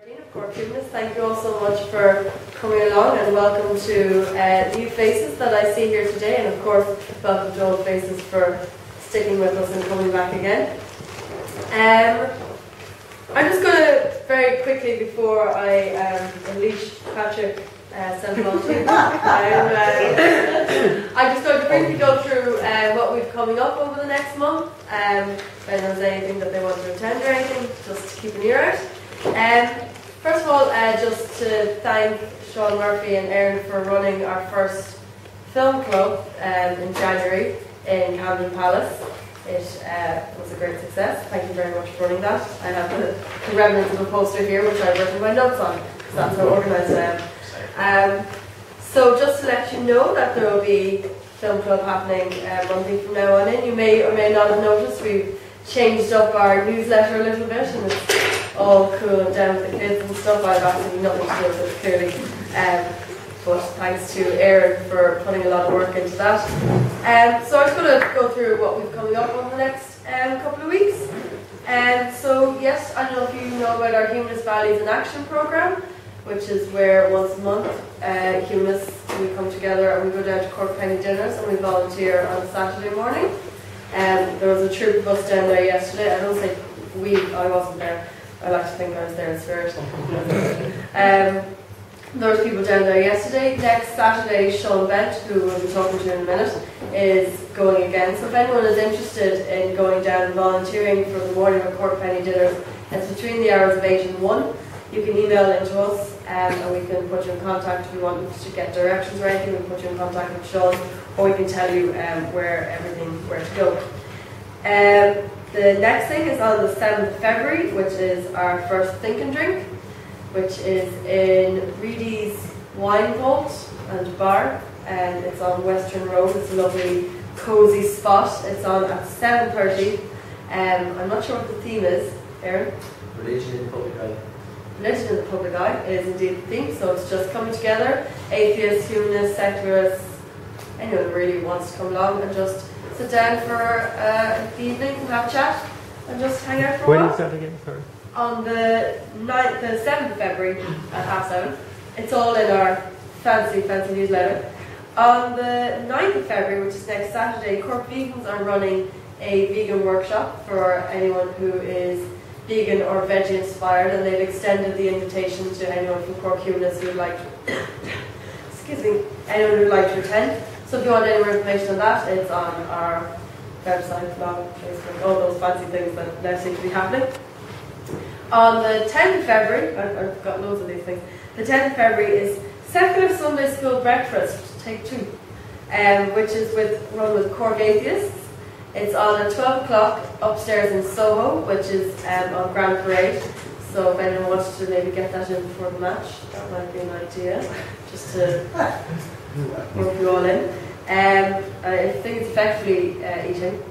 Of Cork Humanists, thank you all so much for coming along, and welcome to new faces that I see here today, and of course welcome to old faces for sticking with us and coming back again. I'm just going to very quickly, before I unleash Patrick Central on you, I'm just going to briefly go through what we've coming up over the next month. If anyone has anything that they want to attend or anything, just keep an ear out. First of all, just to thank Sean Murphy and Erin for running our first film club in January in Camden Palace. It was a great success. Thank you very much for running that. I have the remnants of a poster here which I've written my notes on, because that's how organised I am. So just to let you know that there will be film club happening Monday from now on in. You may or may not have noticed we've changed up our newsletter a little bit, and it's all cool and down with the kids and stuff. I have absolutely nothing to do with it, clearly. But thanks to Erin for putting a lot of work into that. So I'm just going to go through what we've coming up over the next couple of weeks. So yes, I don't know if you know about our Humanist Values in Action programme, which is where once a month humanists, we come together and we go down to Cork Penny dinners and we volunteer on Saturday morning. There was a troop of us down there yesterday. I don't think I wasn't there. I like to think I was there in spirit. There was people down there yesterday. Next Saturday, Sean Bent, who we'll be talking to in a minute, is going again. So if anyone is interested in going down and volunteering for the morning of Cork Penny dinners, it's between the hours of 8 and 1. You can email into us and we can put you in contact if you want to get directions or anything. We can put you in contact with Sean, or we can tell you where to go. The next thing is on the 7th of February, which is our first Think and Drink, which is in Reedy's Wine Vault and Bar, and it's on Western Road. It's a lovely, cosy spot. It's on at 7:30. I'm not sure what the theme is, Erin. Religion in the public eye. Religion in the public eye is indeed the theme, so it's just coming together. Atheists, humanists, secularists, anyone who really wants to come along and just sit down for the evening and have a chat and just hang out for a while. When is that again? Sorry. On the 7th of February at 7:30. It's all in our fancy newsletter. On the 9th of February, which is next Saturday, Cork Vegans are running a vegan workshop for anyone who is vegan or veggie inspired, and they've extended the invitation to anyone from Cork Humanists who would like to anyone who would like to attend. So if you want any more information on that, it's on our website, blog, Facebook, all those fancy things that now seem to be happening. On the 10th of February, I've got loads of these things. The 10th of February is Secular Sunday School Breakfast, take 2, which is run with Cork Atheists. It's on at 12 o'clock upstairs in Soho, which is on Grand Parade. So if anyone wants to maybe get that in before the match, that might be an idea, just to rope you all in. I think it's effectively eating.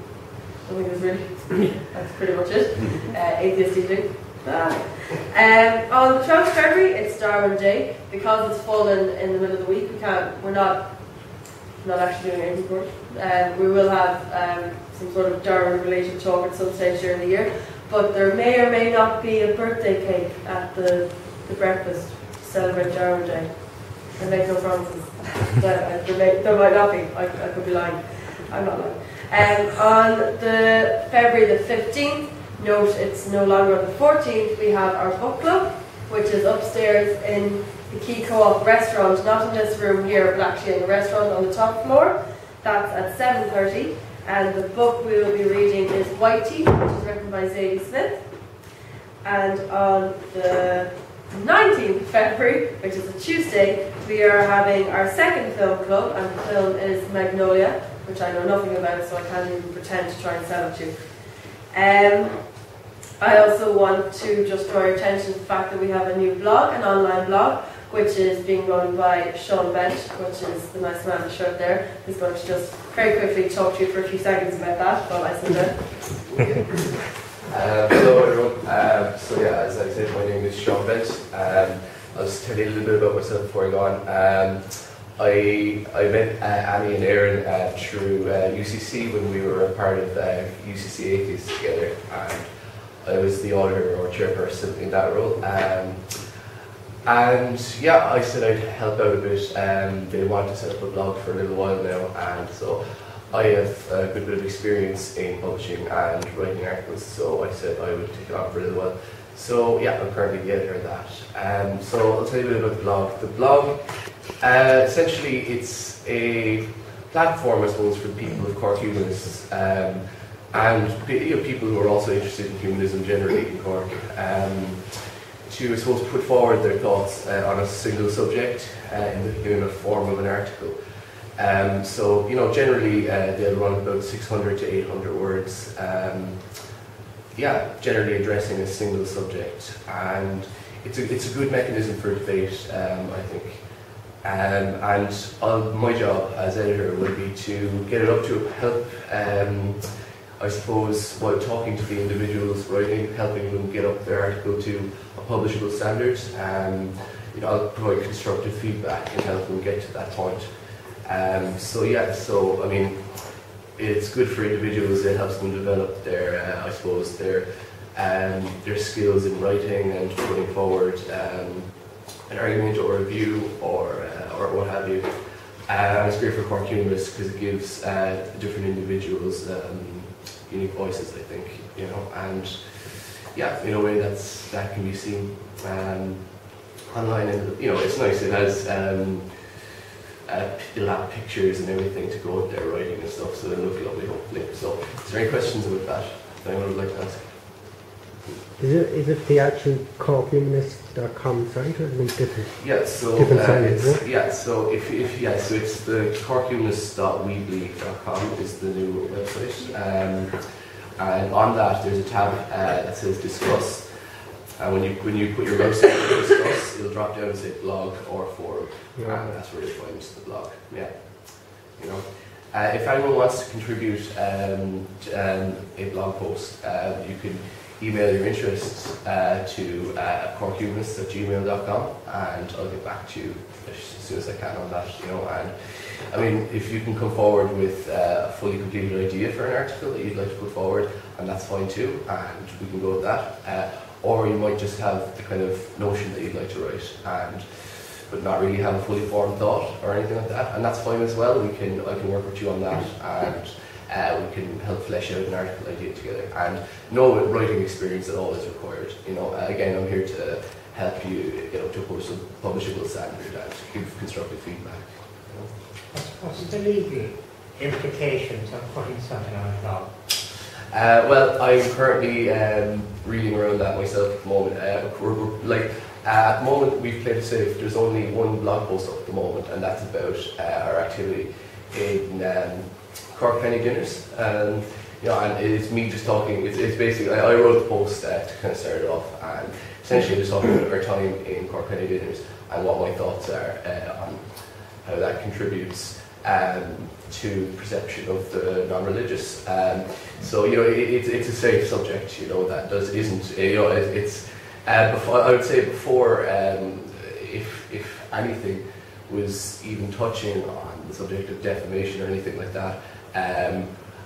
I think it's really, that's pretty much it. Atheist eating. On the 12th of February, it's Darwin Day. Because it's fallen in the middle of the week, we're not actually doing anything for it. We will have some sort of Darwin-related talk at some stage during the year, but there may or may not be a birthday cake at the breakfast to celebrate Darwin Day. I make no promises. There might not be. I could be lying. I'm not lying. On the February the 15th, note it's no longer on the 14th, we have our book club, which is upstairs in the Key Co-op restaurant, not in this room here, but actually in the restaurant on the top floor. That's at 7:30, and the book we will be reading is Whitey, which is written by Zadie Smith. And on the 19th of February, which is a Tuesday, we are having our second film club, and the film is Magnolia, which I know nothing about, so I can't even pretend to try and sell it to you. I also want to just draw your attention to the fact that we have a new blog, an online blog, which is being run by Sean Bent, which is the nice man in the shirt there. He's going to just very quickly talk to you for a few seconds about that while I sit down. Hello everyone. So yeah, as I said, my name is Sean Bent. I'll just tell you a little bit about myself before I go on. I met Annie and Erin through UCC when we were a part of UCC Atheists together, and I was the author or chairperson in that role. And yeah, I said I'd help out a bit. They want to set up a blog for a little while now, and so I have a good bit of experience in publishing and writing articles, so I said I would take it on for a little while. So yeah, I'm currently the editor of that. So I'll tell you a bit about the blog. The blog, essentially, it's a platform, I suppose, for people of Cork Humanists, and people who are also interested in humanism generally in Cork, to, I suppose, put forward their thoughts on a single subject in a form of an article. So, generally they'll run about 600 to 800 words, generally addressing a single subject, and it's a good mechanism for debate, I think. And my job as editor will be to get it up to help, I suppose, while talking to the individuals writing, helping them get up their article to a publishable standard. I'll provide constructive feedback and help them get to that point. So I mean, it's good for individuals. It helps them develop their, I suppose, their skills in writing and putting forward an argument or a view or what have you. It's great for Cork Humanists because it gives different individuals unique voices, I think, and yeah, in a way that can be seen online, and it's nice. It has it'll have pictures and everything to go with their writing and stuff, so it'll look lovely, hopefully. So, is there any questions about that that anyone would like to ask? Is it the actual corkhumanists.com site, or is it different? Yeah, so so it's the corkhumanists.weebly.com is the new website, and on that there's a tab that says discuss, and when you put your mouse on discuss, it'll drop down and say blog or forum, and that's where you find the blog. Yeah, if anyone wants to contribute a blog post, you can email your interests to corkhumanists@gmail.com, and I'll get back to you as soon as I can on that. And I mean, if you can come forward with a fully completed idea for an article that you'd like to put forward, and that's fine too, and we can go with that. Or you might just have the kind of notion that you'd like to write, but not really have a fully formed thought or anything like that, and that's fine as well. I can work with you on that, and we can help flesh out an article idea together. And no writing experience at all is required. Again, I'm here to help you get up to a publishable standard and give constructive feedback. What's the legal implications of putting something on a blog? Well, I'm currently reading around that myself at the moment. At the moment, we've played it safe. There's only one blog post up at the moment, and that's about our activity in Cork Penny Dinners. And it's me just talking. It's basically I wrote the post to kind of start it off, and essentially just talking about our time in Cork Penny Dinners and what my thoughts are on how that contributes to perception of the non-religious. So it's a safe subject. Isn't. It's. I would say before, if anything was even touching on the subject of defamation or anything like that,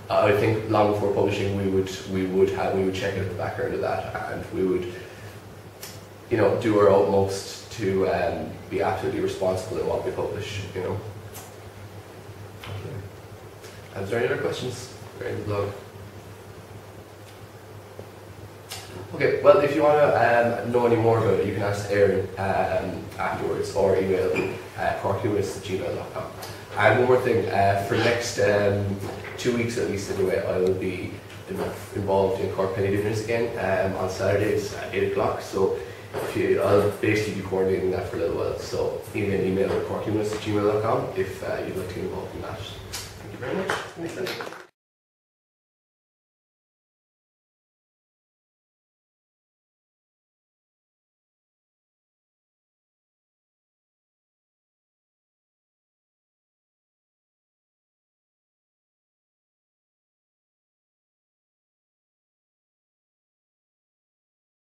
I think long before publishing we would check out the background of that, and we would do our utmost to be absolutely responsible in what we publish. Is there any other questions regarding the blog? Okay, well, if you want to know any more about it, you can ask Erin afterwards, or email corkhumanists@gmail.com. And one more thing, for the next 2 weeks at least anyway, I will be involved in Cork Penny Dinners again on Saturdays at 8 o'clock. So I'll basically be coordinating that for a little while. So you can email corkhumanists@gmail.com if you'd like to get involved in that. Thank you very much.